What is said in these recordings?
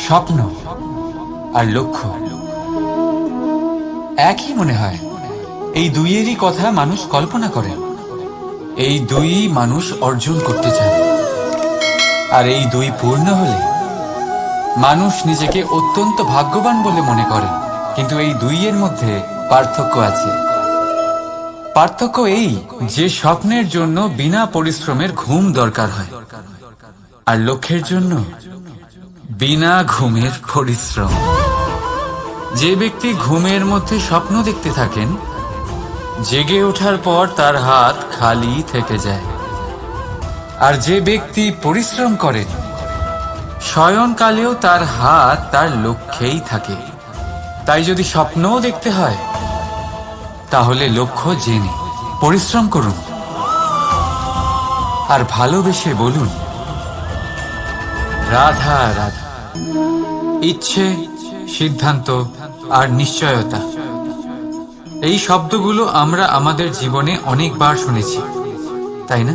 স্বপ্ন আর লক্ষ্য একই মনে হয়। এই দুইয়েরই কথা মানুষ কল্পনা করে, এই দুই মানুষ অর্জন করতে চায়। আর এই দুই পূর্ণ হলে মানুষ নিজেকে অত্যন্ত ভাগ্যবান বলে মনে করে। কিন্তু এই দুইয়ের মধ্যে পার্থক্য আছে। পার্থক্য এই যে স্বপ্নের জন্য বিনা পরিশ্রমের ঘুম দরকার হয়, আর লক্ষ্যের জন্য বিনা ঘুমের পরিশ্রম। যে ব্যক্তি ঘুমের মধ্যে স্বপ্ন দেখতে থাকেন, জেগে ওঠার পর তার হাত খালি থেকে যায়। আর যে ব্যক্তি পরিশ্রম করে, শয়নকালেও তার হাত তার লক্ষ্যেই থাকে। তাই যদি স্বপ্নও দেখতে হয়, তাহলে লক্ষ্য জেনে পরিশ্রম করুন আর ভালোবেসে বলুন, রাধা রাধা। ইচ্ছে, সিদ্ধান্ত আর নিশ্চয়তা, এই শব্দগুলো আমরা আমাদের জীবনে অনেকবার শুনেছি, তাই না?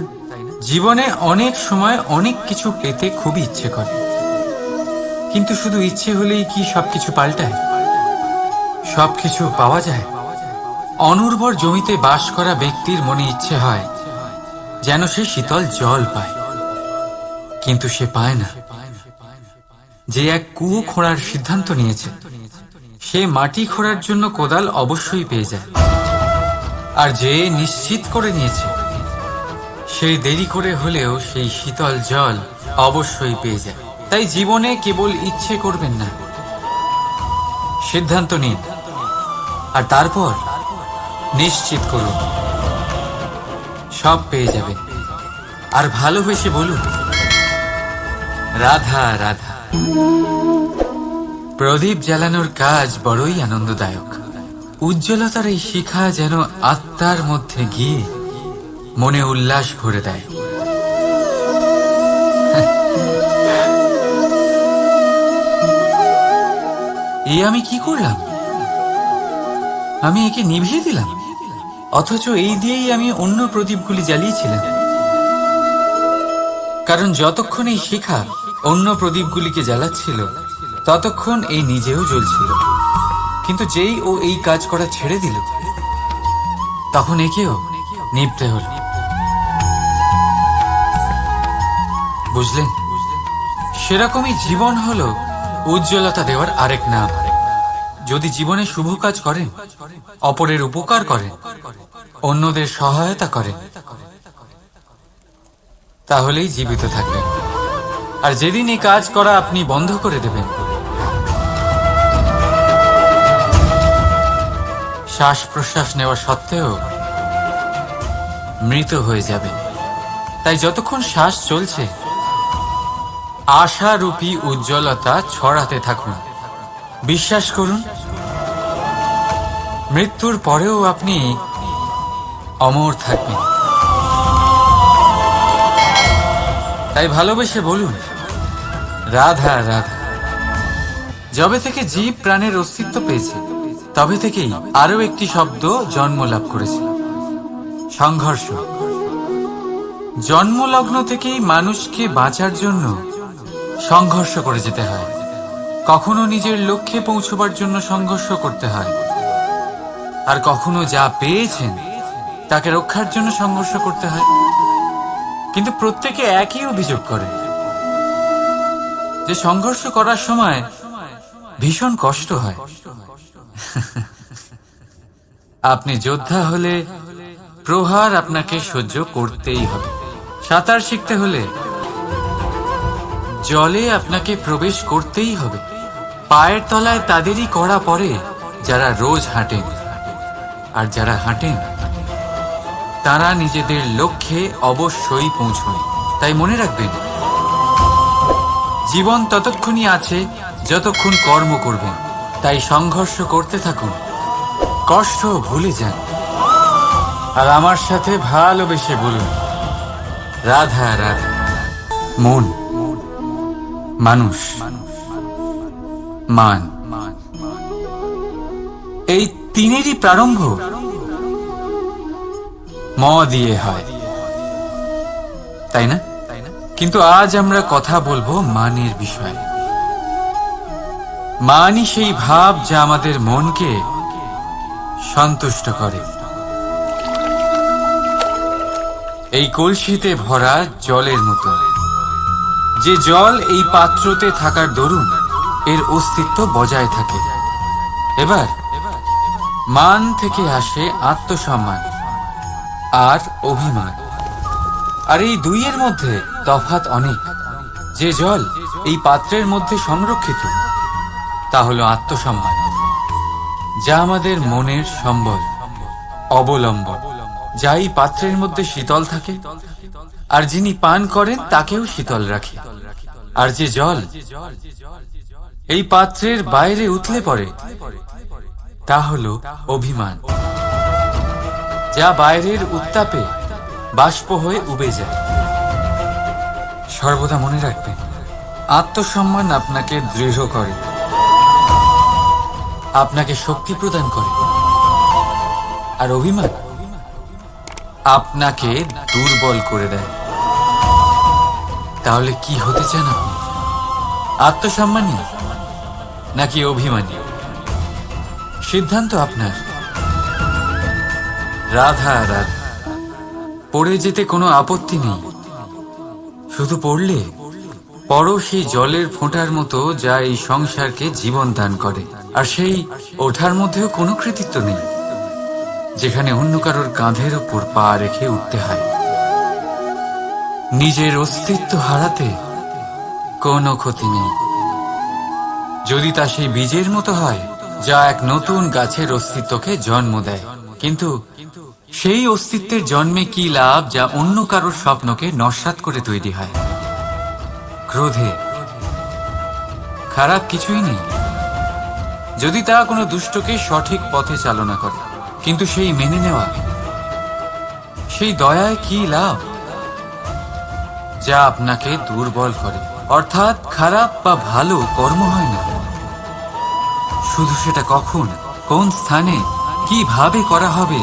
জীবনে অনেক সময় অনেক কিছু পেতে খুবই ইচ্ছে করে, কিন্তু শুধু ইচ্ছে হলেই কি সবকিছু পাল্টায়? সবকিছু পাওয়া যায়? অনুর্বর জমিতে বাস করা ব্যক্তির মনে ইচ্ছে হয় যেন সে শীতল জল পায়, কিন্তু সে পায় না। যে এক কুয়ো খোঁড়ার সিদ্ধান্ত নিয়েছে, সে মাটি খোঁড়ার জন্য কোদাল অবশ্যই পেয়ে যায়। আর যে নিশ্চিত করে নিয়েছে, সে দেরি করে হলেও সেই শীতল জল অবশ্যই পেয়ে যায়। তাই জীবনে কেবল ইচ্ছে করবেন না, সিদ্ধান্ত নিন আর তারপর নিশ্চিত করুন, সব পেয়ে যাবেন। আর ভালোবেসে বলুন, রাধা রাধা। প্রদীপ জ্বালানোর কাজ বড়ই আনন্দদায়ক। উজ্জ্বলতার এই শিখা যেন আত্মার মধ্যে গিয়ে মনে উল্লাস ভরে দেয়। এই আমি কি করলাম? আমি একে নিভিয়ে দিলাম, অথচ এই দিয়েই আমি অন্য প্রদীপগুলি জ্বালিয়েছিলাম। কারণ যতক্ষণ এই শিখা অন্য প্রদীপগুলিকে জ্বালাচ্ছিল, ততক্ষণ এই নিজেও জ্বলছিল। কিন্তু যেই ও এই কাজ করা ছেড়ে দিল, তখন একেও নিভতে হল। বুঝলেন? সেরকমই জীবন হলো উজ্জ্বলতা দেওয়ার আরেক নাম। যদি জীবনে শুভ কাজ করেন, অপরের উপকার করেন, অন্যদের সহায়তা করেন, তাহলেই জীবিত থাকবেন। আর যেদিন এই কাজ করা আপনি বন্ধ করে দেবেন, শ্বাস প্রশ্বাস নেওয়া সত্ত্বেও মৃত হয়ে যাবেন। তাই যতক্ষণ শ্বাস চলছে, আশারূপী উজ্জ্বলতা ছড়াতে থাকুন। বিশ্বাস করুন, মৃত্যুর পরেও আপনি অমর থাকবেন। তাই ভালোবেসে বলুন, রাধা রাধা। যবে থেকে জীব প্রাণের অস্তিত্ব পেয়েছে, তবে থেকেই আরো একটি শব্দ জন্ম লাভ করেছে, সংঘর্ষ। জন্মলগ্ন থেকেই মানুষকে বাঁচার জন্য সংঘর্ষ করে যেতে হয়। কখনো নিজের লক্ষ্যে পৌঁছবার জন্য সংঘর্ষ করতে হয়, আর কখনো যা পেয়েছেন তাকে রক্ষার জন্য সংঘর্ষ করতে হয়। কিন্তু প্রত্যেকে একই অভিযোগ করে যে সংঘর্ষ করার সময় ভীষণ কষ্ট হয়। আপনি যোদ্ধা হলে প্রহার আপনাকে সহ্য করতেই হবে। সাঁতার শিখতে হলে জলে আপনাকে প্রবেশ করতেই হবে। পায়ের তলায় তাদেরই কড়া পড়ে যারা রোজ হাঁটেন, আর যারা হাঁটেন তারা নিজেদের লক্ষ্যে অবশ্যই পৌঁছন। তাই মনে রাখবেন, জীবন ততক্ষণই আছে যতক্ষণ কর্ম করবেন। তাই সংঘর্ষ করতে থাকুন, কষ্ট ভুলে যান, আর আমার সাথে ভালোবেসে বলুন, রাধা রাধা। মন, মানুষ, মান, এই তিনেরই প্রারম্ভ ম দিয়ে হয়, তাই না? কিন্তু আজ আমরা কথা বলবো মানের বিষয়ে। মানই সেই ভাব যা আমাদের মনকে সন্তুষ্ট করে। এই কলসিতে ভরা জলের মতো, যে জল এই পাত্রতে থাকার দরুন এর অস্তিত্ব বজায় থাকে। এবার মান থেকে আসে আত্মসম্মান আর অভিমান, আর এই দুইয়ের মধ্যে তফাৎ অনেক। যে জল এই পাত্রের মধ্যে সংরক্ষিত তা হলো আত্মসম্মান, যা আমাদের মনের সম্বল, অবলম্বন, যা এই পাত্রের মধ্যে শীতল থাকে আর যিনি পান করেন তাকেও শীতল রাখে। আর যে জল এই পাত্রের বাইরে উতলে পড়ে তা হলো অভিমান, যা বাইরের উত্তাপে বাষ্প হয়ে উবে যায়। সর্বদা মনে রাখবেন, আত্মসম্মান আপনাকে দৃঢ় করে, আপনাকে শক্তি প্রদান করে, আর অভিমান আপনাকে দুর্বল করে দেয়। তাহলে কি হতে চান আপনি? আত্মসম্মানী নাকি অভিমানী? সিদ্ধান্ত আপনার। রাধা রাধা। পড়ে যেতে কোনো আপত্তি নেই, শুধু পড়লে পড়ো সেই জলের ফোঁটার মতো যা এই সংসারকে জীবন দান করে। আর সেই ওঠার মধ্যেও কোনো কৃতিত্ব নেই, যেখানে অন্য কারোর কাঁধের ওপর পা রেখে উঠতে হয়। নিজের অস্তিত্ব হারাতে কোনো ক্ষতি নেই, যদি তা সেই বীজের মতো হয় যা এক নতুন গাছের অস্তিত্বকে জন্ম দেয়। কিন্তু সেই অস্তিত্বের জন্মে কি লাভ যা অন্য কারোর স্বপ্নকে নস্যাৎ করে তৈরি হয়? ক্রোধে খারাপ কিছুই নেই, যদি তা কোনো দুষ্টকে সঠিক পথে চালনা করে। কিন্তু সেই মেনে নেওয়া, সেই দয়ায় কি লাভ যা আপনাকে দুর্বল করে? অর্থাৎ খারাপ বা ভালো কর্ম হয় না, শুধু সেটা কখন, কোন স্থানে, কিভাবে করা হবে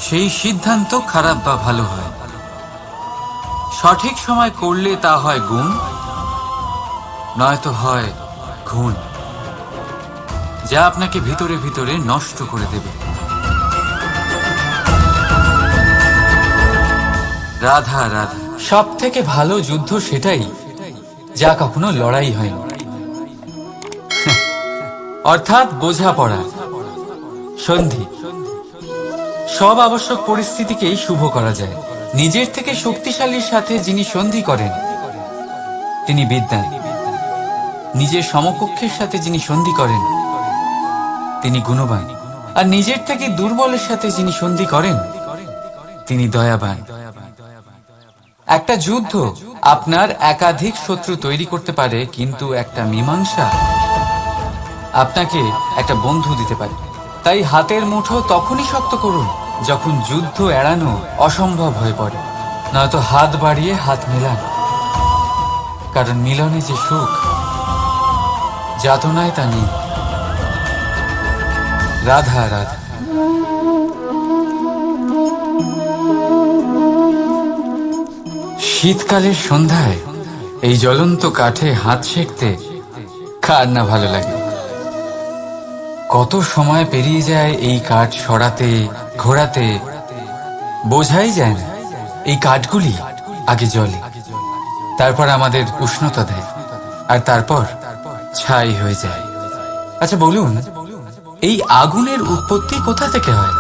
সেই সিদ্ধান্ত খারাপ বা ভালো হয়। সঠিক সময় করলে তা হয় গুণ, নয়তো হয় ঘুণ, যা আপনাকে ভিতরে ভিতরে নষ্ট করে দেবে। রাধা রাধা। সব থেকে ভালো যুদ্ধ সেটাই যা কখনো লড়াই হয়নি, অর্থাৎ বোঝাপড়া, সন্ধি। সব আবশ্যক পরিস্থিতিকেই শুভ করা যায়। নিজের থেকে শক্তিশালীর সাথে যিনি সন্ধি করেন তিনি বিদ্বান, নিজের সমকক্ষের সাথে যিনি সন্ধি করেন তিনি গুণবান, আর নিজের থেকে দুর্বলের সাথে যিনি সন্ধি করেন তিনি দয়াবান। একটা যুদ্ধ আপনার একাধিক শত্রু তৈরি করতে পারে, কিন্তু একটা মীমাংসা আপনাকে একটা বন্ধু দিতে পারে। তাই হাতের মুঠো তখনই শক্ত করুন যখন যুদ্ধ এড়ানো অসম্ভব হয়ে পড়ে, নয়তো হাত বাড়িয়ে হাত মেলান, কারণ মিলনে যে সুখ, যাতনায় তা নেই। রাধা রাধা। শীতকালের সন্ধ্যায় এই জ্বলন্ত কাঠে হাত সেঁকতে কার না ভালো লাগে? কত সময় পেরিয়ে যায় এই কাঠ সরাতে, ঘোরাতে, বোঝাই যায় না। এই কাঠগুলি আগে জ্বলে, তারপর আমাদের উষ্ণতা দেয়, আর তারপর ছাই হয়ে যায়। আচ্ছা বলুন, এই আগুনের উৎপত্তি কোথা থেকে হয়?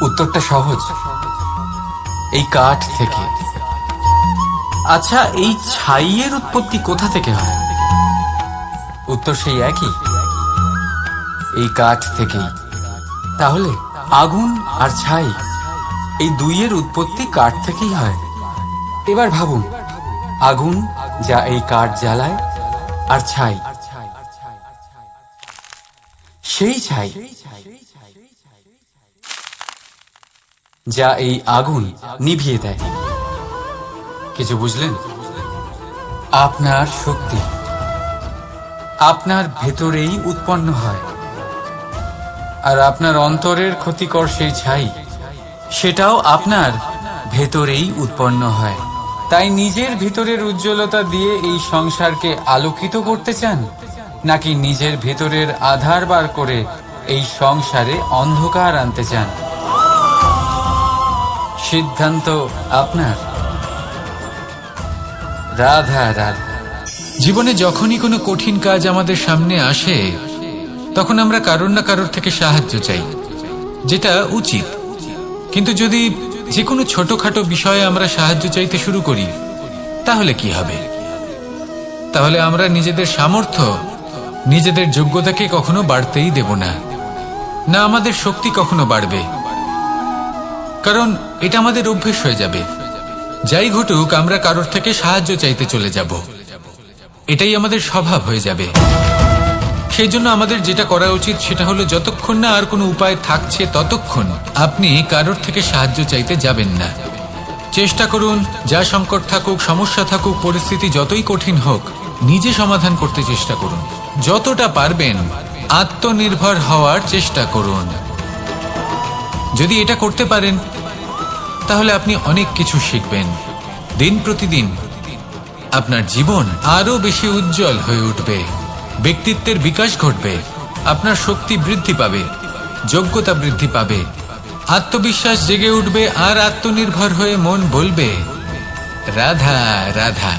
উত্তরটা সহজ, এই কাঠ থেকে। আচ্ছা, এই ছাইয়ের উৎপত্তি কোথা থেকে হয়? উত্তর সেই একই, এই কাঠ থেকেই। তাহলে আগুন আর ছাই, এই দুইয়ের উৎপত্তি কাঠ থেকেই হয়। এবার ভাবুন, আগুন যা এই কাঠ জ্বালায়, আর ছাই সেই ছাই যা এই আগুন নিভিয়ে দেয়। কিছু বুঝলেন? আপনার শক্তি আপনার ভেতরেই উৎপন্ন হয়, আর আপনার অন্তরের ক্ষতিকর সেই ছাই, সেটাও আপনার ভেতরেই উৎপন্ন হয়। তাই নিজের ভিতরের উজ্জ্বলতা দিয়ে এই সংসারকে আলোকিত করতে চান, নাকি নিজের ভিতরের আধার বার করে এই সংসারে অন্ধকার আনতে চান? সিদ্ধান্ত আপনার। রাধা রাধা। জীবনে যখনই কোনো কঠিন কাজ আমাদের সামনে আসে, তখন আমরা কারোর না কারোর থেকে সাহায্য চাই, যেটা উচিত। কিন্তু যদি যে কোনো ছোটখাটো বিষয়ে আমরা সাহায্য চাইতে শুরু করি, তাহলে কি হবে? তাহলে আমরা নিজেদের সামর্থ্য, নিজেদের যোগ্যতাকে কখনো বাড়তেই দেব না, না আমাদের শক্তি কখনো বাড়বে। কারণ এটা আমাদের অভ্যেস হয়ে যাবে। যাই ঘটুক, আমরা কারোর থেকে সাহায্য চাইতে চলে যাব, এটাই আমাদের স্বভাব হয়ে যাবে। সেই জন্য আমাদের যেটা করা উচিত সেটা হলো, যতক্ষণ না আর কোনো উপায় থাকছে ততক্ষণ আপনি কারোর থেকে সাহায্য চাইতে যাবেন না। চেষ্টা করুন, যা সংকট থাকুক, সমস্যা থাকুক, পরিস্থিতি যতই কঠিন হোক, নিজে সমাধান করতে চেষ্টা করুন। যতটা পারবেন আত্মনির্ভর হওয়ার চেষ্টা করুন। যদি এটা করতে পারেন, তাহলে আপনি অনেক কিছু শিখবেন। দিন প্রতিদিন আপনার জীবন আরো বেশি উজ্জ্বল হয়ে উঠবে, ব্যক্তিত্বের বিকাশ ঘটবে, আপনার শক্তি বৃদ্ধি পাবে, যোগ্যতা বৃদ্ধি পাবে, আত্মবিশ্বাস জেগে উঠবে, আর আত্মনির্ভর হয়ে মন বলবে, রাধা রাধা।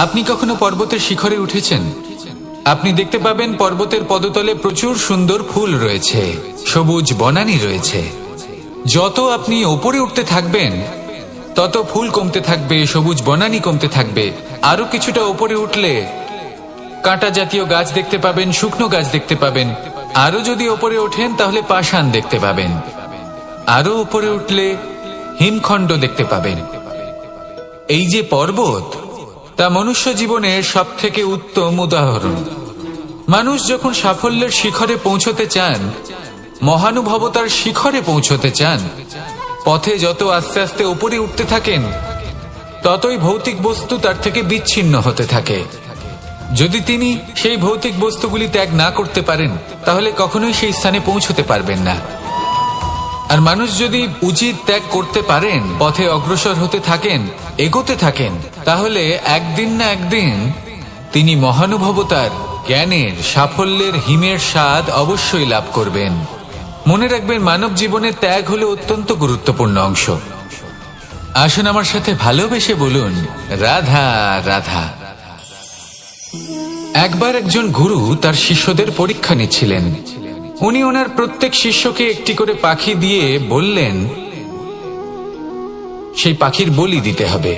আপনি কখনো পর্বতের শিখরে উঠেছেন? আপনি দেখতে পাবেন পর্বতের পদতলে প্রচুর সুন্দর ফুল রয়েছে, সবুজ বনানী রয়েছে। যত আপনি ওপরে উঠতে থাকবেন, তত ফুল কমতে থাকবে, সবুজ বনানী কমতে থাকবে। আরো কিছুটা ওপরে উঠলে কাঁটা জাতীয় গাছ দেখতে পাবেন, শুকনো গাছ দেখতে পাবেন। আরো যদি ওপরে ওঠেন, তাহলে পাষাণ দেখতে পাবেন। আরো উপরে উঠলে হিমখণ্ড দেখতে পাবেন। এই যে পর্বত, তা মনুষ্য জীবনের সব থেকে উত্তম উদাহরণ। মানুষ যখন সাফল্যের শিখরে পৌঁছতে চান, মহানুভবতার শিখরে পৌঁছতে চান, পথে যত আস্তে আস্তে উপরে উঠতে থাকেন, ততই ভৌতিক বস্তু তার থেকে বিচ্ছিন্ন হতে থাকে। যদি তিনি সেই ভৌতিক বস্তুগুলি ত্যাগ না করতে পারেন, তাহলে কখনোই সেই স্থানে পৌঁছতে পারবেন না। আর মানুষ যদি উচিত ত্যাগ করতে পারেন, পথে অগ্রসর হতে থাকেন, এগোতে থাকেন, তাহলে একদিন না একদিন তিনি মহানুভবতার, জ্ঞানের, সাফল্যের হিমের স্বাদ অবশ্যই লাভ করবেন। মনে রাখবেন, মানব জীবনে ত্যাগ হলো অত্যন্ত গুরুত্বপূর্ণ অংশ। আসুন আমার সাথে ভালোবেসে বলুন, রাধা রাধা। একবার একজন গুরু তার শিষ্যদের পরীক্ষা নিচ্ছিলেন। উনি ওনার প্রত্যেক শিষ্যকে একটি করে পাখি দিয়ে বললেন, সেই পাখির বলি দিতে হবে,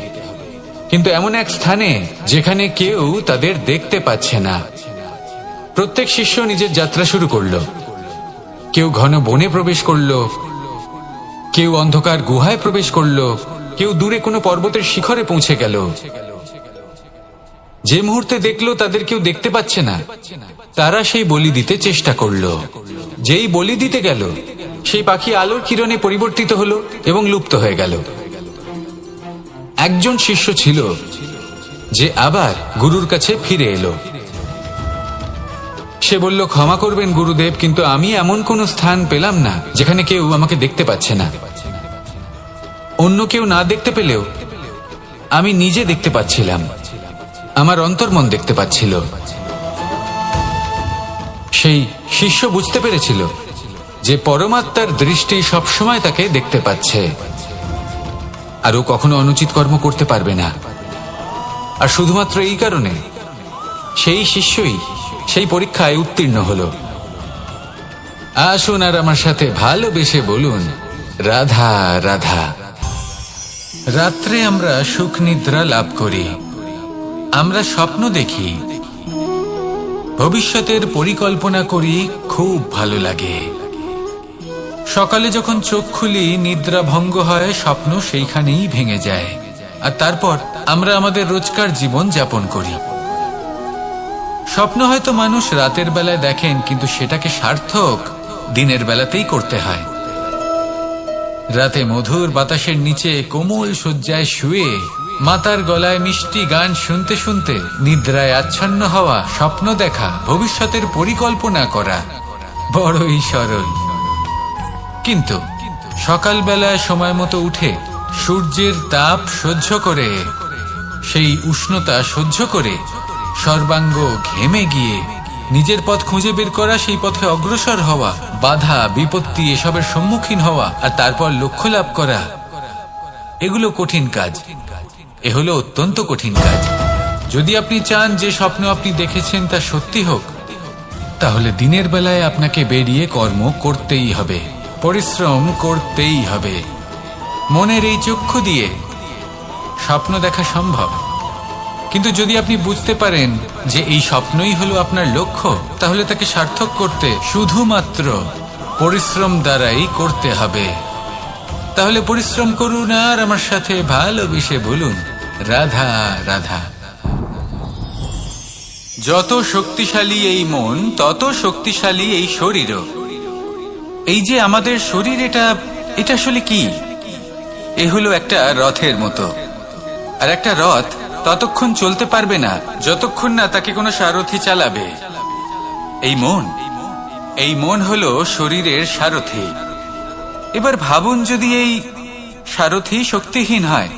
কিন্তু এমন এক স্থানে যেখানে কেউ তাদের দেখতে পাচ্ছে না। প্রত্যেক শিষ্য নিজের যাত্রা শুরু করলো। কেউ ঘন বনে প্রবেশ করলো, কেউ অন্ধকার গুহায় প্রবেশ করলো, কেউ দূরে কোনো পর্বতের শিখরে পৌঁছে গেল। যে মুহূর্তে দেখলো তাদের কেউ দেখতে পাচ্ছে না, তারা সেই বলি দিতে চেষ্টা করলো। যেই বলি দিতে গেল, সেই পাখি আলোর কিরণে পরিবর্তিত হলো এবং লুপ্ত হয়ে গেল। একজন শিষ্য ছিল যে আবার গুরুর কাছে ফিরে এলো। সে বলল, ক্ষমা করবেন গুরুদেব, কিন্তু আমি এমন কোন স্থান পেলাম না যেখানে কেউ আমাকে দেখতে পাচ্ছে না। অন্য কেউ না দেখতে পেলেও আমি নিজে দেখতে পাচ্ছিলাম, আমার অন্তর্মন দেখতে পাচ্ছিল। সেই শিষ্য বুঝতে পেরেছিল যে পরমাত্মার দৃষ্টি সবসময় তাকে দেখতে পাচ্ছে, আর ও কখনো অনুচিত কর্ম করতে পারবে না। আর শুধুমাত্র এই কারণে সেই শিষ্যই সেই পরীক্ষায় উত্তীর্ণ হল। আসুন আর আমার সাথে ভালোবেসে বলুন, রাধা রাধা। রাত্রে আমরা সুখ নিদ্রা লাভ করি, আমরা স্বপ্ন দেখি, ভবিষ্যতের পরিকল্পনা করি, খুব ভালো লাগে। সকালে যখন চোখ খুলি, নিদ্রা ভঙ্গ হয়, স্বপ্ন সেইখানেই ভেঙে যায়, আর তারপর আমরা আমাদের রোজকার জীবন যাপন করি। স্বপ্ন হয়তো মানুষ রাতের বেলায় দেখেন, কিন্তু সেটাকে সার্থক দিনের বেলাতেই করতে হয়। রাতে মধুর বাতাসের নিচে কোমল শয্যায় শুয়ে মাতার গলায় মিষ্টি গান শুনতে শুনতে নিদ্রায় আচ্ছন্ন হওয়া, স্বপ্ন দেখা, ভবিষ্যতের পরিকল্পনা করা বড়ই সরল। কিন্তু সকালবেলায় সময় মতো উঠে সূর্যের তাপ সহ্য করে, সেই উষ্ণতা সহ্য করে সর্বাঙ্গ ঘেমে গিয়ে নিজের পথ খুঁজে বের করা, সেই পথে অগ্রসর হওয়া, বাধা বিপত্তি এসবের সম্মুখীন হওয়া আর তারপর লক্ষ্য লাভ করা, এগুলো কঠিন কাজ। এ হলো অত্যন্ত কঠিন কাজ। যদি আপনি চান যে স্বপ্ন আপনি দেখেছেন তা সত্যি হোক, তাহলে দিনের বেলায় আপনাকে বেরিয়ে কর্ম করতেই হবে, পরিশ্রম করতেই হবে। মনের এই চক্ষু দিয়ে স্বপ্ন দেখা সম্ভব, কিন্তু যদি আপনি বুঝতে পারেন যে এই স্বপ্নই হলো আপনার লক্ষ্য, তাহলে তাকে সার্থক করতে শুধুমাত্র পরিশ্রম দ্বারাই করতে হবে। তাহলে পরিশ্রম করুন আর আমার সাথে ভালোবেসে বলুন, রাধা রাধা। যত শক্তিশালী এই মন, তত শক্তিশালী এই শরীরও। এই যে আমাদের শরীর, এটা আসলে কি? এ হলো একটা রথের মতো। আর একটা রথ ততক্ষণ চলতে পারবে না যতক্ষণ না তাকে কোনো সারথি চালাবে। এই মন হলো শরীরের সারথি। এবার ভাবুন, যদি এই সারথি শক্তিহীন হয়,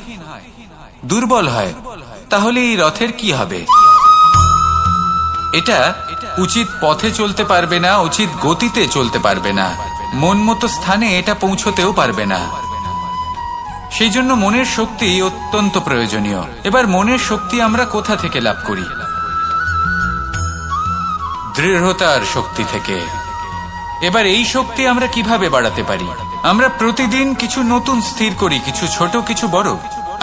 দুর্বল হয়, তাহলে এই রথের কি হবে? এটা উচিত পথে চলতে পারবে না, উচিত গতিতে চলতে পারবে না, মন মতো স্থানে এটা পৌঁছতেও পারবে না। সেই জন্য মনের শক্তি অত্যন্ত প্রয়োজনীয়। এবার মনের শক্তি আমরা কোথা থেকে লাভ করি? দৃঢ়তার শক্তি থেকে। এবার এই শক্তি আমরা কিভাবে বাড়াতে পারি? আমরা প্রতিদিন কিছু নতুন স্থির করি, কিছু ছোট কিছু বড়।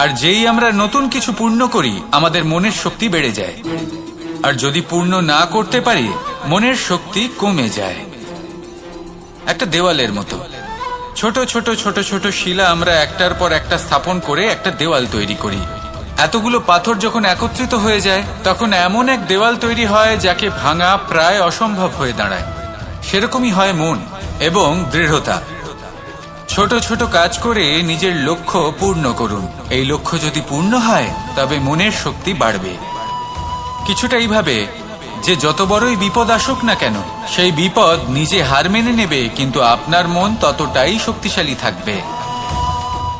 আর যেই আমরা নতুন কিছু পূর্ণ করি, আমাদের মনের শক্তি বেড়ে যায়। আর যদি পূর্ণ না করতে পারি, মনের শক্তি কমে যায়। একটা দেওয়ালের মতো ছোট ছোট ছোট ছোট শিলা আমরা একটার পর একটা স্থাপন করে একটা দেওয়াল তৈরি করি। এতগুলো পাথর যখন একত্রিত হয়ে যায়, তখন এমন এক দেওয়াল তৈরি হয় যাকে ভাঙা প্রায় অসম্ভব হয়ে দাঁড়ায়। সেরকমই হয় মন এবং দৃঢ়তা। ছোট ছোট কাজ করে নিজের লক্ষ্য পূর্ণ করুন। এই লক্ষ্য যদি পূর্ণ হয়, তবে মনের শক্তি বাড়বে। কিছুটা এইভাবে যে যত বড়ই বিপদ আসুক না কেন, সেই বিপদ নিজে হার মেনে নেবে, কিন্তু আপনার মন ততটাই শক্তিশালী থাকবে।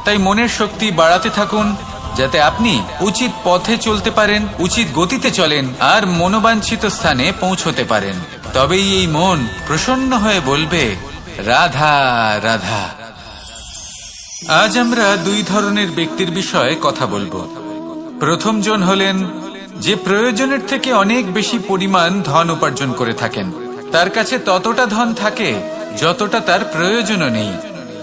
তাই মনের শক্তি বাড়াতে থাকুন, যাতে আপনি উচিত পথে চলতে পারেন, উচিত গতিতে চলেন আর মনোবাঞ্ছিত স্থানে পৌঁছতে পারেন। তবেই এই মন প্রসন্ন হয়ে বলবে, রাধা রাধা। আজ আমরা দুই ধরনের ব্যক্তির বিষয়ে কথা বলবো। প্রথম জন হলেন যে প্রয়োজনের থেকে অনেক বেশি পরিমাণ ধন উপার্জন করে থাকেন। তার কাছে ততটা ধন থাকে যতটা তার প্রয়োজনও নেই,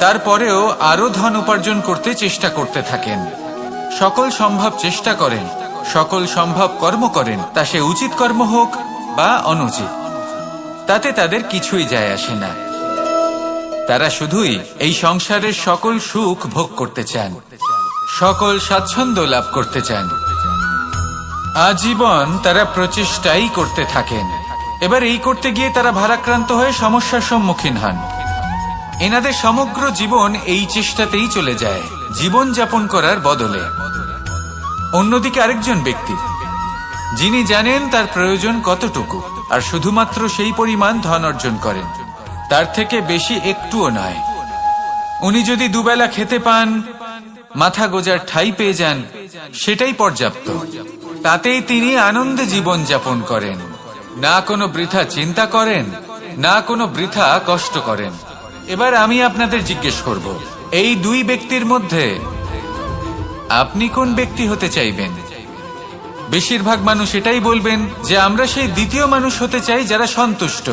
তারপরেও আরো ধন উপার্জন করতে চেষ্টা করতে থাকেন। সকল সম্ভব চেষ্টা করেন, সকল সম্ভব কর্ম করেন, তা সে উচিত কর্ম হোক বা অনুচিত, তাতে তাদের কিছুই যায় আসে না। তারা শুধুই এই সংসারের সকল সুখ ভোগ করতে চান, সকল স্বাচ্ছন্দ্য লাভ করতে চান। আজীবন তারা প্রচেষ্টাই করতে থাকেন। এবার এই করতে গিয়ে তারা ভারাক্রান্ত হয়ে সমস্যার সম্মুখীন হন। এনাদের সমগ্র জীবন এই চেষ্টাতেই চলে যায়, জীবন যাপন করার বদলে। অন্যদিকে আরেকজন ব্যক্তি, যিনি জানেন তার প্রয়োজন কতটুকু আর শুধুমাত্র সেই পরিমাণ ধন অর্জন করেন, তার থেকে বেশি একটুও নয়। উনি যদি দুবেলা খেতে পান, মাথা গোজার ঠাঁই পেয়ে যান, সেটাই পর্যাপ্ত। তাতেই তিনি আনন্দে জীবন যাপন করেন, না কোনো বৃথা চিন্তা করেন, না কোনো বৃথা কষ্ট করেন। এবার আমি আপনাদের জিজ্ঞেস করব, এই দুই ব্যক্তির মধ্যে আপনি কোন ব্যক্তি হতে চাইবেন? বেশিরভাগ মানুষ এটাই বলবেন যে আমরা সেই দ্বিতীয় মানুষ হতে চাই যারা সন্তুষ্ট।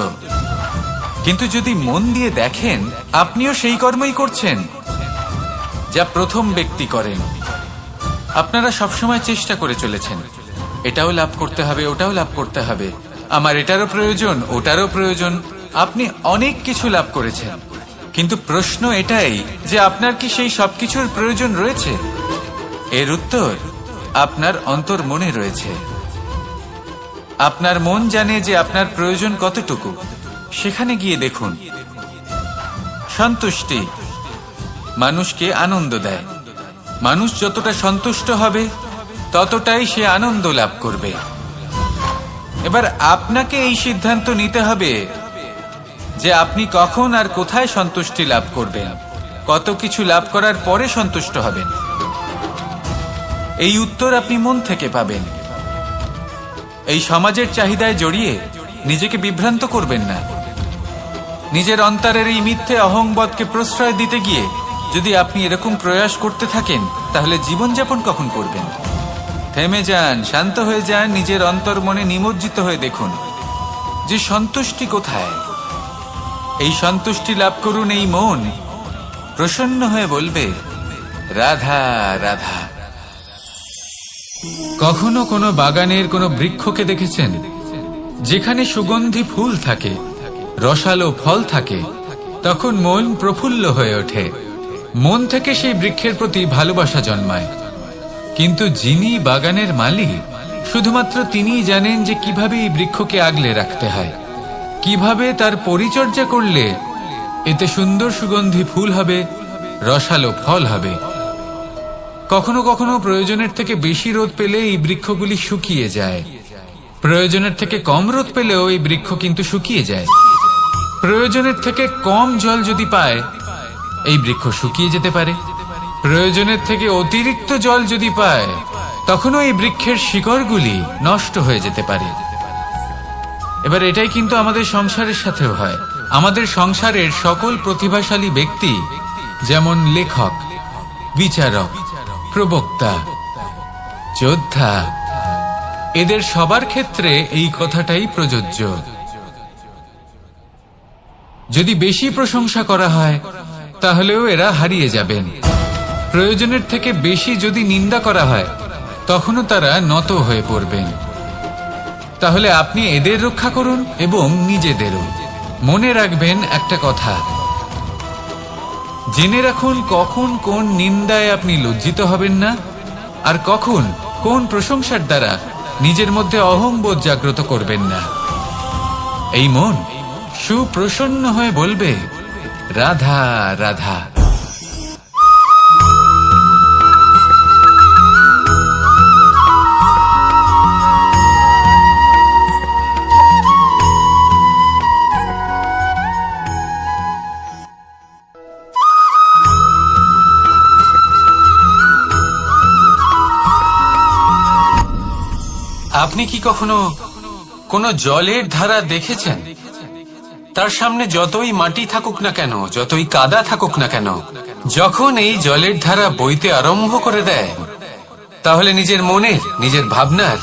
কিন্তু যদি মন দিয়ে দেখেন, আপনিও সেই কর্মই করছেন যা প্রথম ব্যক্তি করেন। আপনারা সবসময় চেষ্টা করে চলেছেন, এটাও লাভ করতে হবে, ওটাও লাভ করতে হবে, আমার এটারও প্রয়োজন, ওটারও প্রয়োজন। আপনি অনেক কিছু লাভ করেছেন, কিন্তু প্রশ্ন এটাই যে আপনার কি সেই সবকিছুর প্রয়োজন রয়েছে? এর উত্তর আপনার অন্তর মনে রয়েছে। আপনার মন জানে যে আপনার প্রয়োজন কতটুকু। সেখানে গিয়ে দেখুন। সন্তুষ্টি মানুষকে আনন্দ দেয়। মানুষ যতটা সন্তুষ্ট হবে, ততটাই সে আনন্দ লাভ করবে। এবার আপনাকে এই সিদ্ধান্ত নিতে হবে যে আপনি কখন আর কোথায় সন্তুষ্টি লাভ করবেন, কত কিছু লাভ করার পরে সন্তুষ্ট হবেন। এই উত্তর আপনি মন থেকে পাবেন। এই সমাজের চাহিদায় জড়িয়ে নিজেকে বিভ্রান্ত করবেন না। নিজের অন্তরের এই মিথ্যে অহংবোধকে প্রশ্রয় দিতে গিয়ে যদি আপনি এরকম প্রয়াস করতে থাকেন, তাহলে জীবনযাপন কখন করবেন? থেমে যান, শান্ত হয়ে যান, নিজের অন্তর মনে নিমজ্জিত হয়ে দেখুন যে সন্তুষ্টি কোথায়। এই সন্তুষ্টি লাভ করুন। এই মন প্রসন্ন হয়ে বলবে, রাধা রাধা। কখনো কোনো বাগানের কোনো বৃক্ষকে দেখেছেন যেখানে সুগন্ধি ফুল থাকে, রসালো ফল থাকে? তখন মন প্রফুল্ল হয়ে ওঠে, মন থেকে সেই বৃক্ষের প্রতি ভালোবাসা জন্মায়। কিন্তু যিনি বাগানের মালিক, শুধুমাত্র তিনিই জানেন যে কিভাবে এই বৃক্ষকে আগলে রাখতে হয়, কিভাবে তার পরিচর্যা করলে এতে সুন্দর সুগন্ধি ফুল হবে, রসালো ফল হবে। কখনো কখনো প্রয়োজনের থেকে বেশি রোদ পেলে এই বৃক্ষগুলি শুকিয়ে যায়, প্রয়োজনের থেকে কম রোদ পেলেও এই বৃক্ষ কিন্তু শুকিয়ে যায়। প্রয়োজনের থেকে কম জল যদি পায়, এই বৃক্ষ শুকিয়ে যেতে পারে। প্রয়োজনের থেকে অতিরিক্ত জল যদি পায়, তখনও এই বৃক্ষের শিকড়গুলি নষ্ট হয়ে যেতে পারে। এবার এটাই কিন্তু আমাদের সংসারের সাথেও হয়। আমাদের সংসারের সকল প্রতিভাশালী ব্যক্তি, যেমন লেখক, বিচারক, প্রবক্তা, যোদ্ধা, এদের সবার ক্ষেত্রে এই কথাটাই প্রযোজ্য। যদি বেশি প্রশংসা করা হয়, তাহলেও এরা হারিয়ে যাবেন। প্রয়োজনের থেকে বেশি যদি নিন্দা করা হয়, তখনও তারা নত হয়ে পড়বেন। তাহলে আপনি এদের রক্ষা করুন এবং নিজেদেরও। মনে রাখবেন একটা কথা, জেনে রাখুন কখন কোন নিন্দায় আপনি লজ্জিত হবেন না, আর কখন কোন প্রশংসার দ্বারা নিজের মধ্যে অহংবোধ জাগ্রত করবেন না। এই মন সুপ্রসন্ন হয়ে বলবে, রাধা রাধা। আপনি কি কখনো কোনো জলের ধারা দেখেছেন? তার সামনে যতই মাটি থাকুক না কেন, যতই কাদা থাকুক না কেন, যখন এই জলের ধারা বইতে আরম্ভ করে দেয়, তাহলে নিজের মনের, নিজের ভাবনার,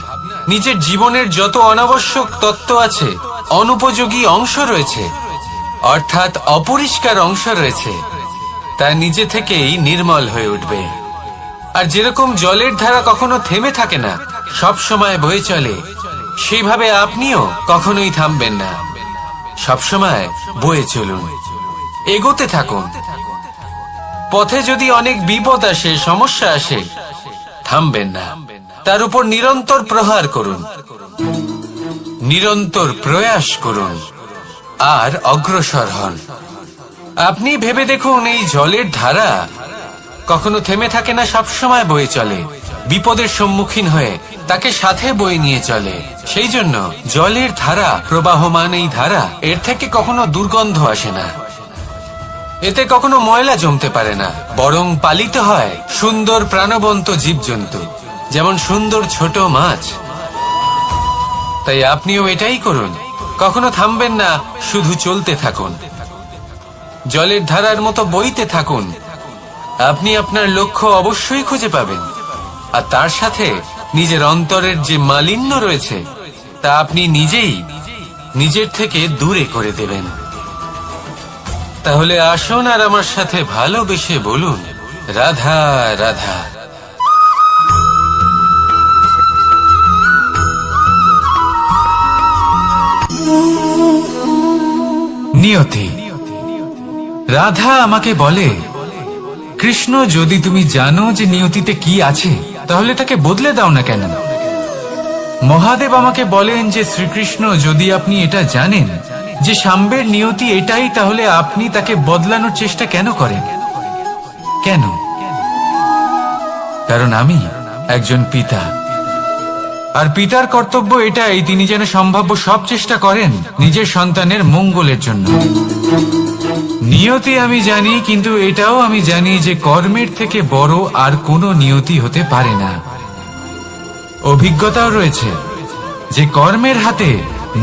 নিজের জীবনের যত অনাবশ্যক তত্ত্ব আছে, অনুপযোগী অংশ রয়েছে, অর্থাৎ অপরিষ্কার অংশ রয়েছে, তা নিজে থেকেই নির্মল হয়ে উঠবে। আর যেরকম জলের ধারা কখনো থেমে থাকে না, সব সময় বয়ে চলে, সেইভাবে আপনিও কখনোই থামবেন না। সবসময় বয়ে চলুন, এগোতে থাকুন। পথে যদি অনেক বিপদ আসে, সমস্যা আসে, থামবেন না, তার উপর নিরন্তর প্রহার করুন, নিরন্তর প্রয়াস করুন আর অগ্রসর হন। আপনি ভেবে দেখুন, এই জলের ধারা কখনো থেমে থাকে না, সবসময় বয়ে চলে, বিপদের সম্মুখীন হয়ে তাকে সাথে বয়ে নিয়ে চলে। সেই জন্য জলের ধারা, প্রবাহমান এই ধারা, এর থেকে কখনো দুর্গন্ধ আসে না, এতে কখনো ময়লা জমতে পারে না, বরং পালিত হয় সুন্দর প্রাণবন্ত জীবজন্তু, যেমন সুন্দর ছোট মাছ। তাই আপনিও এটাই করুন, কখনো থামবেন না, শুধু চলতে থাকুন, জলের ধারার মতো বইতে থাকুন। আপনি আপনার লক্ষ্য অবশ্যই খুঁজে পাবেন, আর তার সাথে নিজের অন্তরের যে মালিন্য রয়েছে, তা আপনি নিজেই নিজের থেকে দূরে করে দেবেন। তাহলে আসুন আর আমার সাথে ভালোবেসে বলুন, রাধা রাধা। নিয়তি। রাধা আমাকে বলে, কৃষ্ণ, যদি তুমি জানো যে নিয়তিতে কি আছে, তাহলে তাকে বদলে দাও না কেন? মহাদেব আমাকে বলেন যে শ্রীকৃষ্ণ, যদি আপনি এটা জানেন যে সাম্বের নিয়তি এটাই, তাহলে আপনি তাকে বদলানোর চেষ্টা কেন করেন? কেন? কারণ আমি একজন পিতা, আর পিতার কর্তব্য এটাই, তিনি যেন সম্ভাব্য সব চেষ্টা করেন নিজের সন্তানের মঙ্গলের জন্য। নিয়তি আমি জানি, কিন্তু এটাও আমি জানি যে কর্মের থেকে বড় আর কোনো নিয়তি হতে পারে না। অভিজ্ঞতাও রয়েছে যে কর্মের হাতে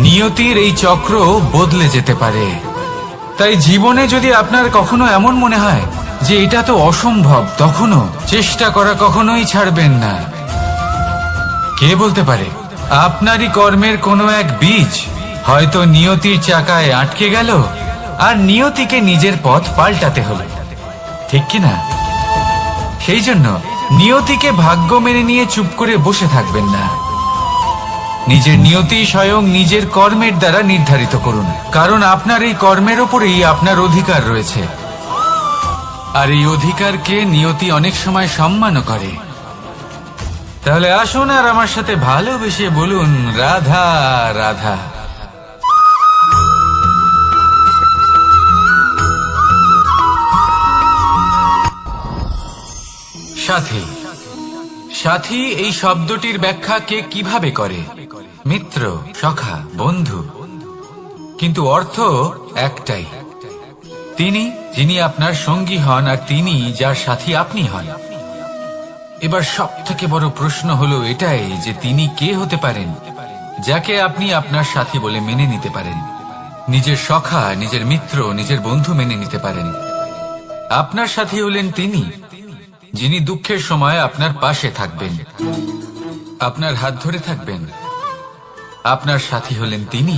নিয়তির এই চক্র বদলে যেতে পারে। তাই জীবনে যদি আপনার কখনো এমন মনে হয় যে এটা তো অসম্ভব, তখনও চেষ্টা করা কখনোই ছাড়বেন না। কে বলতে পারে আপনারই কর্মের কোনো এক বীজ হয়তো নিয়তির চাকায় আটকে গেল আর নিয়তিকে নিজের পথ পাল্টাতে হলো, ঠিক কিনা? সেই জন্য নিয়তিকে ভাগ্য মেনে নিয়ে চুপ করে বসে থাকবেন না। নিজের নিয়তি স্বয়ং নিজের কর্মের দ্বারা নির্ধারিত করুন, কারণ আপনার এই কর্মের ওপরেই আপনার অধিকার রয়েছে। আর এই অধিকারকে নিয়তি অনেক সময় সম্মানও করে। তাহলে আসুন আর আমার সাথে ভালোবেসে বলুন, রাধা রাধা। সাথী, সাথী এই শব্দটির ব্যাখ্যা কে কিভাবে করে? মিত্র, সখা, বন্ধু। কিন্তু অর্থ একটাই, তিনি যিনি আপনার সঙ্গী হন আর তিনি যার সাথী আপনি হন। এবার সব থেকে বড় প্রশ্ন হলো এটাই যে তিনি কে হতে পারেন যাকে আপনি আপনার সাথী বলে মেনে নিতে পারেন, নিজের সখা, নিজের মিত্র, নিজের বন্ধু মেনে নিতে পারেন। আপনার সাথী হলেন তিনি যিনি দুঃখের সময় আপনার পাশে থাকবেন, আপনার হাত ধরে থাকবেন। আপনার সাথী হলেন তিনি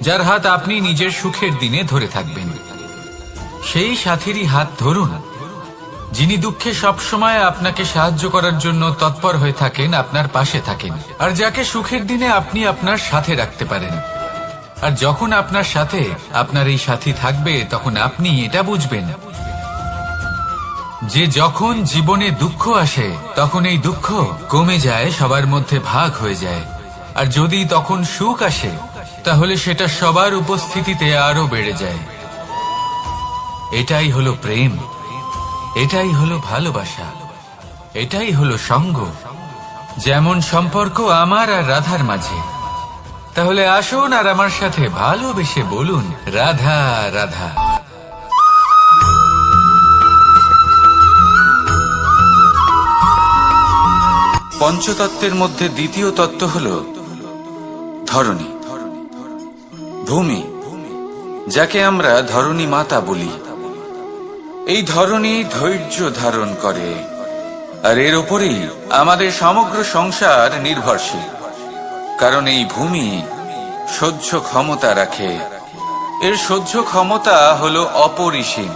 যার হাত আপনি নিজের সুখের দিনে ধরে থাকবেন। সেই সাথীরই হাত ধরুন যিনি দুঃখে সবসময় আপনাকে সাহায্য করার জন্য তৎপর হয়ে থাকেন, আপনার পাশে থাকেন, আর যাকে সুখের দিনে আপনি আপনার সাথে রাখতে পারেন। আর যখন আপনার সাথে আপনার এই সাথী থাকবে তখন আপনি এটা বুঝবেন যে যখন জীবনে দুঃখ আসে তখন এই দুঃখ কমে যায়, সবার মধ্যে ভাগ হয়ে যায়। আর যদি তখন সুখ আসে তাহলে সেটা সবার উপস্থিতিতে আরো বেড়ে যায়। এটাই হলো প্রেম, এটাই হলো ভালোবাসা, এটাই হলো সঙ্গ। যেমন সম্পর্ক আমার আর রাধার মাঝে। তাহলে আসুন আর আমার সাথে ভালোবেসে বলুন, রাধা রাধা। পঞ্চতত্ত্বের মধ্যে দ্বিতীয় তত্ত্ব হল ধরণী, ভূমি, যাকে আমরা ধরণী মাতা বলি। এই ধরণী ধৈর্য ধারণ করে আর এর উপরেই আমাদের সমগ্র সংসার নির্ভরশীল। কারণ এই ভূমি সহ্য ক্ষমতা রাখে, এর সহ্য ক্ষমতা হলো অপরিসীম।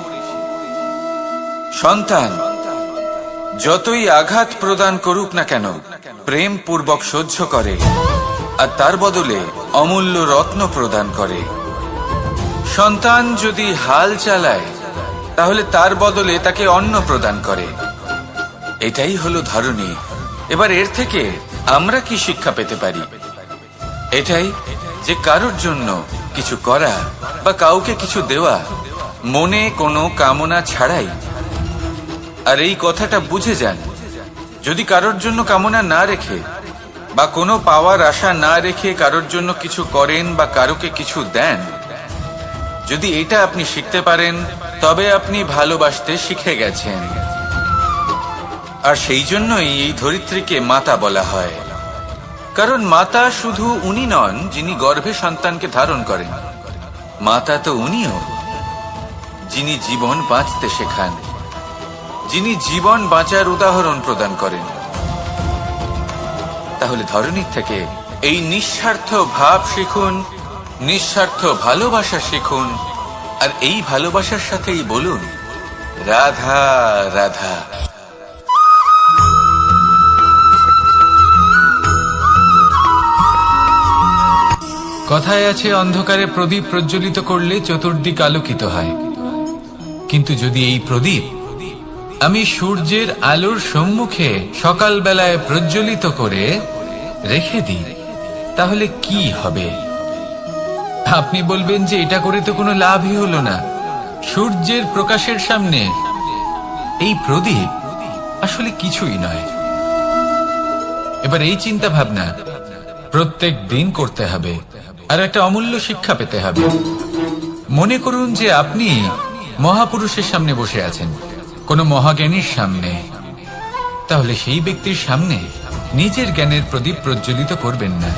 সন্তান যতই আঘাত প্রদান করুক না কেন প্রেম পূর্বক সহ্য করে আর তার বদলে অমূল্য রত্ন প্রদান করে। সন্তান যদি হাল চালায় তাহলে তার বদলে তাকে অন্ন প্রদান করে। এটাই হলো ধরণী। এবার এর থেকে আমরা কি শিক্ষা পেতে পারি? এটাই যে কারোর জন্য কিছু করা বা কাউকে কিছু দেওয়া মনে কোনো কামনা ছাড়াই। আর এই কথাটা বুঝে যান, যদি কারোর জন্য কামনা না রেখে বা কোনো পাওয়ার আশা না রেখে কারোর জন্য কিছু করেন বা কারোকে কিছু দেন, যদি এটা আপনি শিখতে পারেন তবে আপনি ভালোবাসতে শিখে গেছেন। আর সেই জন্যই এই ধরিত্রীকে মাতা বলা হয়। কারণ মাতা শুধু উনি নন যিনি গর্ভে সন্তানকে ধারণ করেন, মাতা তো উনিও যিনি জীবন বাঁচতে শেখান, যিনি জীবন বাঁচার উদাহরণ প্রদান করেন। তাহলে ধরণীর থেকে এই নিঃস্বার্থ ভাব শিখুন, নিঃস্বার্থ ভালোবাসা শিখুন, আর এই ভালোবাসার সাথেই বলুন, রাধা রাধা। কথায় আছে, অন্ধকারে প্রদীপ প্রজ্বলিত করলে চতুর্দিক আলোকিত হয়। কিন্তু যদি এই প্রদীপ আমি সূর্যের আলোর সম্মুখে সকালবেলায় প্রজ্বলিত করে রেখে দিই তাহলে কি হবে? আপনি বলবেন যে এটা করে তো কোনো লাভই হলো না। সূর্যের প্রকাশের সামনে এই প্রদীপ আসলে কিছুই নয়। এবার এই চিন্তা ভাবনা প্রত্যেক দিন করতে হবে আর একটা অমূল্য শিক্ষা পেতে হবে। মনে করুন যে আপনি মহাপুরুষের সামনে বসে আছেন, কোনো মহাজ্ঞানীর সামনে। তাহলে সেই ব্যক্তির সামনে নিজের জ্ঞানের প্রদীপ প্রজ্বলিত করবেন না,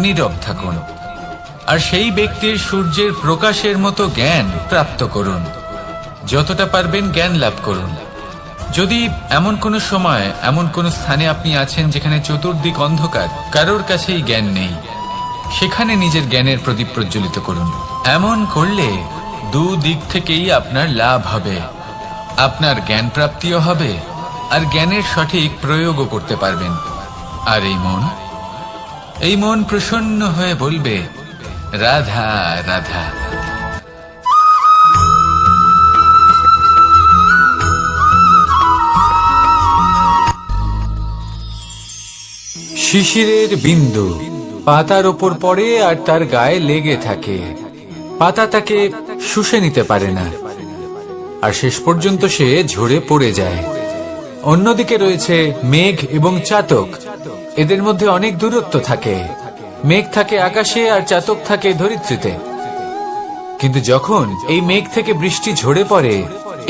নীরব থাকুন আর সেই ব্যক্তির সূর্যের প্রকাশের মতো জ্ঞান প্রাপ্ত করুন। যতটা পারবেন জ্ঞান লাভ করুন। যদি এমন কোনো সময় এমন কোনো স্থানে আপনি আছেন যেখানে চতুর্দিক অন্ধকার, কারোর কাছেই জ্ঞান নেই, সেখানে নিজের জ্ঞানের প্রদীপ প্রজ্বলিত করুন। এমন করলে দুদিক থেকেই আপনার লাভ হবে। আপনার জ্ঞান প্রাপ্তিও হবে আর জ্ঞানের সঠিক প্রয়োগও করতে পারবেন। আর এই মন প্রসন্ন হয়ে বলবে, রাধা রাধা। শিশিরের বিন্দু পাতার ওপর পড়ে আর তার গায়ে লেগে থাকে। পাতা তাকে শুষে নিতে পারে না আর শেষ পর্যন্ত সে ঝরে পড়ে যায়। অন্যদিকে রয়েছে মেঘ এবং চাতক। এদের মধ্যে অনেক দূরত্ব থাকে। মেঘ থাকে আকাশে আর চাতক থাকে ধরিত্রীতে। কিন্তু যখন এই মেঘ থেকে বৃষ্টি ঝরে পড়ে,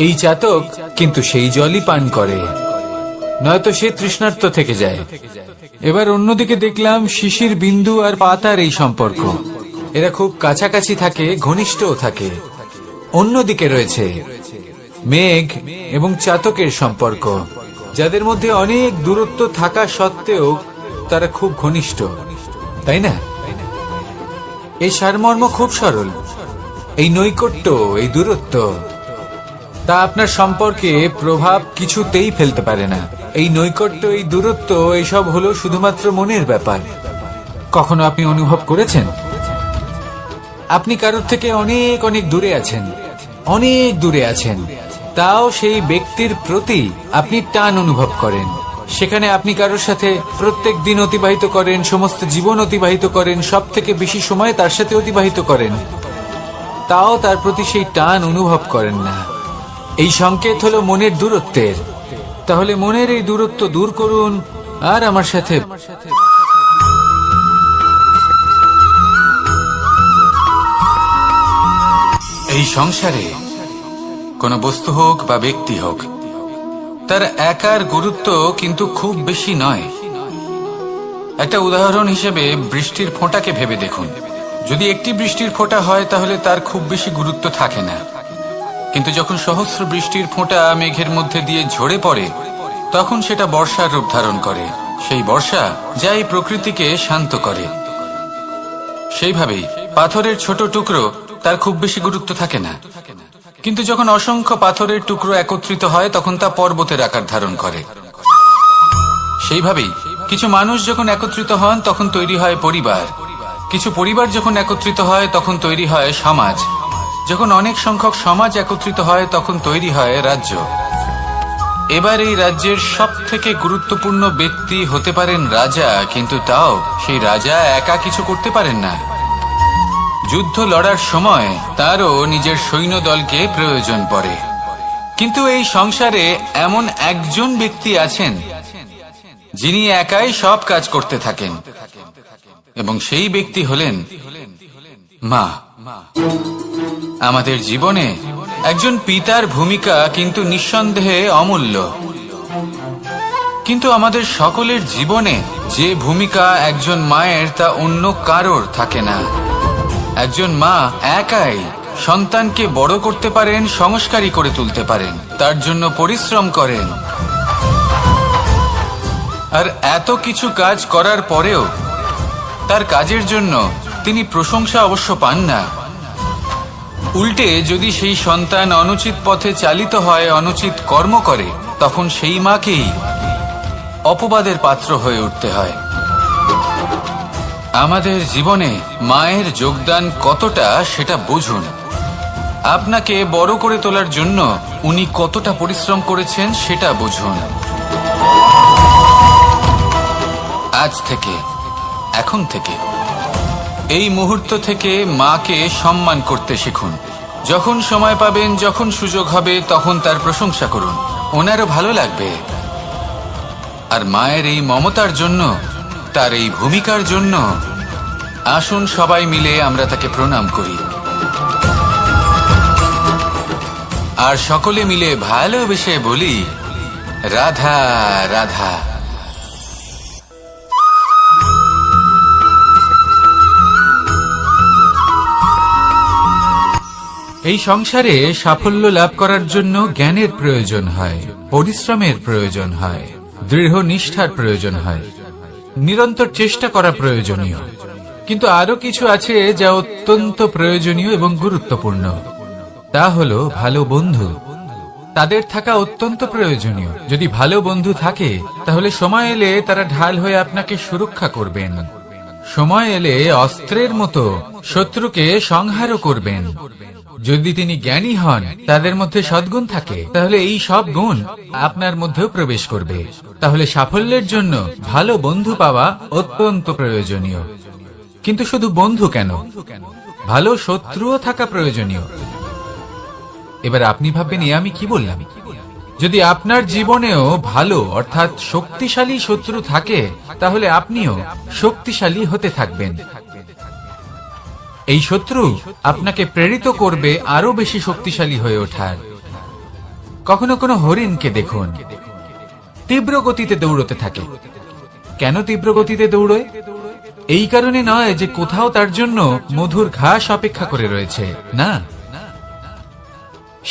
এই চাতক কিন্তু সেই জলই পান করে, নয়তো সে তৃষ্ণার্ত থেকে যায়। এবার অন্যদিকে দেখলাম শিশির বিন্দু আর পাতার এই সম্পর্ক। এরা খুব কাছাকাছি থাকে, ঘনিষ্ঠও থাকে। অন্যদিকে রয়েছে মেঘ এবং চাতকের সম্পর্ক, যাদের মধ্যে অনেক দূরত্ব থাকা সত্ত্বেও তারা খুব ঘনিষ্ঠ, তাই না? এই সারমর্ম খুব সরল। এই নৈকট্য, এই দূরত্ব, তা আপনার সম্পর্কে প্রভাব কিছুতেই ফেলতে পারে না। এই নৈকট্য, এই দূরত্ব, এইসব হলো শুধুমাত্র মনের ব্যাপার। কখনো আপনি অনুভব করেছেন আপনি কারোর থেকে অনেক অনেক দূরে আছেন, অনেক দূরে আছেন, তাও সেই ব্যক্তির প্রতি আপনি টান অনুভব করেন। সেখানে আপনি কারোর সাথে প্রত্যেক দিন অতিবাহিত করেন, সমস্ত জীবন অতিবাহিত করেন, সব থেকে বেশি সময় তার সাথে অতিবাহিত করেন, তাও তার প্রতি সেই টান অনুভব করেন না। এই সংকেত হলো মনের দূরত্বের। তাহলে মনের এই দূরত্ব দূর করুন আর আমার সাথে এই সংসারে কোনো বস্তু হোক বা ব্যক্তি হোক, তার একার গুরুত্ব কিন্তু খুব বেশি নয়। একটা উদাহরণ হিসেবে বৃষ্টির ফোঁটাকে ভেবে দেখুন। যদি একটি বৃষ্টির ফোঁটা হয় তাহলে তার খুব বেশি গুরুত্ব থাকে না, কিন্তু যখন সহস্র বৃষ্টির ফোঁটা মেঘের মধ্যে দিয়ে ঝরে পড়ে, তখন সেটা বর্ষার রূপ ধারণ করে। সেই বর্ষা যা এই প্রকৃতিকে শান্ত করে। সেইভাবেই পাথরের ছোট টুকরো, তার খুব বেশি গুরুত্ব থাকে না, কিন্তু যখন অসংখ্য পাথরের টুকরো একত্রিত হয় তখন তা পর্বতের আকার ধারণ করে। সেইভাবেই কিছু মানুষ যখন একত্রিত হন তখন তৈরি হয় পরিবার। কিছু পরিবার যখন একত্রিত হয় তখন তৈরি হয় সমাজ। যখন অনেক সংখ্যক সমাজ একত্রিত হয় তখন তৈরি হয় রাজ্য। এবার এই রাজ্যের সব থেকে গুরুত্বপূর্ণ ব্যক্তি হতে পারেন রাজা, কিন্তু তাও সেই রাজা একা কিছু করতে পারেন না। যুদ্ধ লড়ার সময় তারও নিজের সৈন্যদলকে প্রয়োজন পড়ে। কিন্তু এই সংসারে এমন একজন ব্যক্তি আছেন যিনি একাই সব কাজ করতে থাকেন, এবং সেই ব্যক্তি হলেন মা। আমাদের জীবনে একজন পিতার ভূমিকা কিন্তু নিঃসন্দেহে অমূল্য, কিন্তু আমাদের সকলের জীবনে যে ভূমিকা একজন মায়ের তা অন্য কারোর থাকে না। একজন মা একাই সন্তানকে বড় করতে পারেন, সংস্কারী করে তুলতে পারেন, তার জন্য পরিশ্রম করেন। আর এত কিছু কাজ করার পরেও তার কাজের জন্য তিনি প্রশংসা অবশ্য পান না। উল্টে যদি সেই সন্তান অনুচিত পথে চালিত হয়, অনুচিত কর্ম করে, তখন সেই মাকেই অপবাদের পাত্র হয়ে উঠতে হয়। আমাদের জীবনে মায়ের যোগদান কতটা সেটা বুঝুন। আপনাকে বড় করে তোলার জন্য উনি কতটা পরিশ্রম করেছেন সেটা বুঝুন। আজ থেকে, এখন থেকে, এই মুহূর্ত থেকে মাকে সম্মান করতে শিখুন। যখন সময় পাবেন, যখন সুযোগ হবে, তখন তার প্রশংসা করুন, ওনারও ভালো লাগবে। আর মায়ের এই মমতার জন্য, তার এই ভূমিকার জন্য আসুন সবাই মিলে আমরা তাকে প্রণাম করি, আর সকলে মিলে ভালোবেসে বলি রাধা রাধা। এই সংসারে সাফল্য লাভ করার জন্য জ্ঞানের প্রয়োজন হয়, পরিশ্রমের প্রয়োজন হয়, দৃঢ় নিষ্ঠার প্রয়োজন হয়, নিরন্তর চেষ্টা করা প্রয়োজনীয়। কিন্তু আরো কিছু আছে যা অত্যন্ত প্রয়োজনীয় এবং গুরুত্বপূর্ণ। তা হলো ভালো বন্ধু। তাদের থাকা অত্যন্ত প্রয়োজনীয়। যদি ভালো বন্ধু থাকে তাহলে সময় এলে তারা ঢাল হয়ে আপনাকে সুরক্ষা করবেন। সময় এলে অস্ত্রের মতো শত্রুকে সংহারও করবেন। যদি তিনি জ্ঞানী হন, তাদের মধ্যে সদ্গুণ থাকে, তাহলে এই সব গুণ আপনার মধ্যেও প্রবেশ করবে। তাহলে সাফল্যের জন্য ভালো বন্ধু পাওয়া অত্যন্ত প্রয়োজনীয়। কিন্তু শুধু বন্ধু কেন, ভালো শত্রুও থাকা প্রয়োজনীয়। এবার আপনি ভাববেন, আমি কি বললাম? যদি আপনার জীবনেও ভালো অর্থাৎ শক্তিশালী শত্রু থাকে, তাহলে আপনিও শক্তিশালী হতে থাকবেন। এই শত্রু আপনাকে প্রেরিত করবে আরো বেশি শক্তিশালী হয়ে ওঠার। কখনো কোনো হরিণকে দেখুন, তীব্র গতিতে দৌড়তে থাকে। কেন তীব্র গতিতে দৌড়য়? এই কারণে নয় যে কোথাও তার জন্য মধুর ঘাস অপেক্ষা করে রয়েছে, না।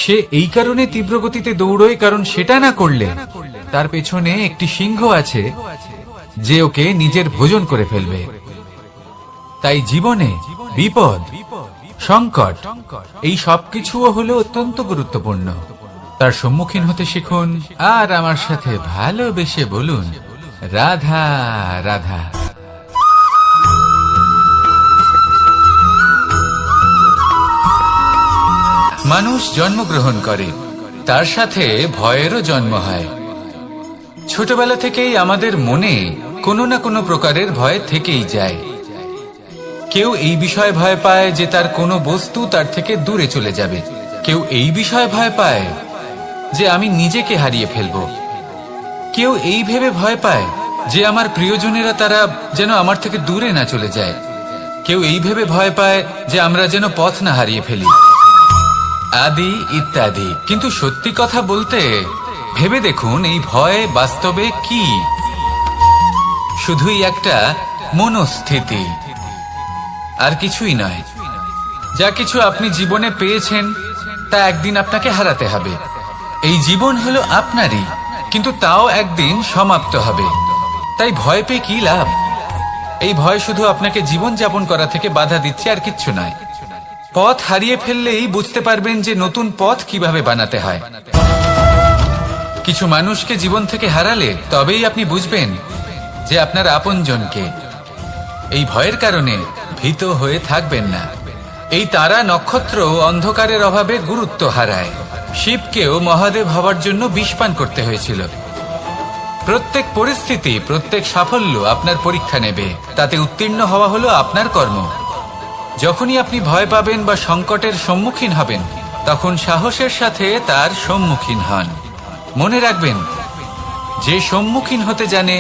সে এই কারণে তীব্র গতিতে দৌড়য় কারণ সেটা না করলে তার পেছনে একটি সিংহ আছে যে ওকে নিজের ভোজন করে ফেলবে। তাই জীবনে বিপদ, সংকট, এই সবকিছুও হলো অত্যন্ত গুরুত্বপূর্ণ। তার সম্মুখীন হতে শিখুন আর আমার সাথে ভালোবেসে বলুন, রাধা রাধা। মানুষ জন্মগ্রহণ করে, তার সাথে ভয়েরও জন্ম হয়। ছোটবেলা থেকেই আমাদের মনে কোনো না কোনো প্রকারের ভয় থেকেই যায়। কেউ এই বিষয়ে ভয় পায় যে তার কোনো বস্তু তার থেকে দূরে চলে যাবে। কেউ এই বিষয়ে ভয় পায় যে আমি নিজেকে হারিয়ে ফেলব। কেউ এই ভেবে ভয় পায় যে আমার প্রিয়জনেরা তারা যেন আমার থেকে দূরে না চলে যায়। কেউ এই ভেবে ভয় পায় যে আমরা যেন পথ না হারিয়ে ফেলি, আদি ইত্যাদি। কিন্তু সত্যি কথা বলতে, ভেবে দেখুন এই ভয় বাস্তবে কি? শুধুই একটা মনস্থিতি, আর কিছুই নয়। যা কিছু আপনি জীবনে পেয়েছেন তা একদিন আপনাকে হারাতে হবে। এই জীবন হলো আপনারই, কিন্তু তাও একদিন সমাপ্ত হবে। তাই ভয় পেয়ে কি লাভ? এই ভয় শুধু আপনাকে জীবন যাপন করা থেকে বাধা দিচ্ছে, আর কিচ্ছু নয়। পথ হারিয়ে ফেললেই বুঝতে পারবেন যে নতুন পথ কিভাবে বানাতে হয়। কিছু মানুষকে জীবন থেকে হারালে তবেই আপনি বুঝবেন যে আপনার আপনজনকে। এই ভয়ের কারণে ভীত হয়ে থাকবেন না। এই তারা নক্ষত্র অন্ধকারের অভাবে গুরুত্ব হারায়। শিবকেও মহাদেব হওয়ার জন্য বিষ পান করতে হয়েছিল। প্রত্যেক পরিস্থিতি, প্রত্যেক সাফল্য আপনার পরীক্ষা নেবে। তাতে উত্তীর্ণ হওয়া হলো আপনার কর্ম। যখনই আপনি ভয় পাবেন বা সংকটের সম্মুখীন হবেন, তখন সাহসের সাথে তার সম্মুখীন হন। মনে রাখবেন, যে সম্মুখীন হতে জানে,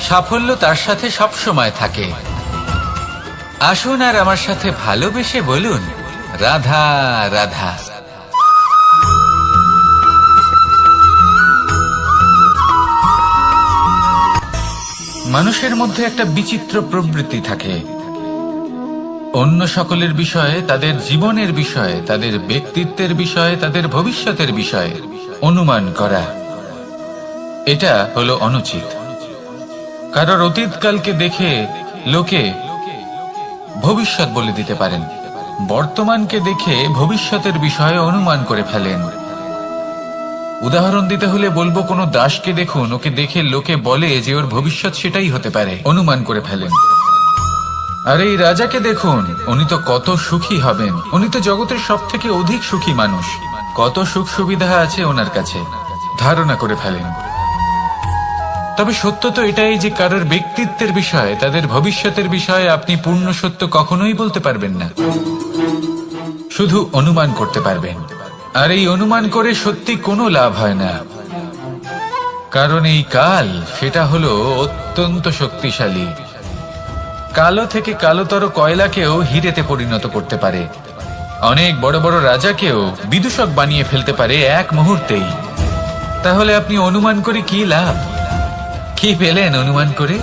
সাফল্য তার সাথে সবসময় থাকে। আসুন আর আমার সাথে ভালোবেসে বলুন, রাধা রাধা। মানুষের মধ্যে একটা বিচিত্র প্রবৃত্তি থাকে। অন্য সকলের বিষয়ে, তাদের জীবনের বিষয়ে, তাদের ব্যক্তিত্বের বিষয়ে, তাদের ভবিষ্যতের বিষয়ে অনুমান করা। এটা হলো অনুচিত। কারোর অতীতকালকে দেখে লোকে ভবিষ্যৎ বলে দিতে পারেন। বর্তমানকে দেখে ভবিষ্যতের বিষয়ে অনুমান করে ফেলেন। উদাহরণ দিতে হলে বলবো, কোনো দাসকে দেখুন, ওকে দেখে লোকে বলে যে ওর ভবিষ্যৎ সেটাই হতে পারে, অনুমান করে ফেলেন। আর এই রাজাকে দেখুন, উনি তো কত সুখী হবেন, উনি তো জগতের সব থেকে অধিক সুখী মানুষ, কত সুখ সুবিধা আছে ওনার কাছে, ধারণা করে ফেলেন। তবে সত্য তো এটাই যে কারোর ব্যক্তিত্বের বিষয়ে, তাদের ভবিষ্যতের বিষয়ে আপনি পূর্ণ সত্য কখনোই বলতে পারবেন না, শুধু অনুমান করতে পারবেন। আর এই অনুমান করে সত্যি কোনো লাভ হয় না, কারণ এই কাল সেটা হলো অত্যন্ত শক্তিশালী। কালো থেকে কালোতর কয়লাকেও হিরেতে পরিণত করতে পারে। অনেক বড় বড় রাজাকেও বিদূষক বানিয়ে ফেলতে পারে এক মুহূর্তেই। তাহলে আপনি অনুমান করে কি লাভ? কি পেলেন অনুমান করে?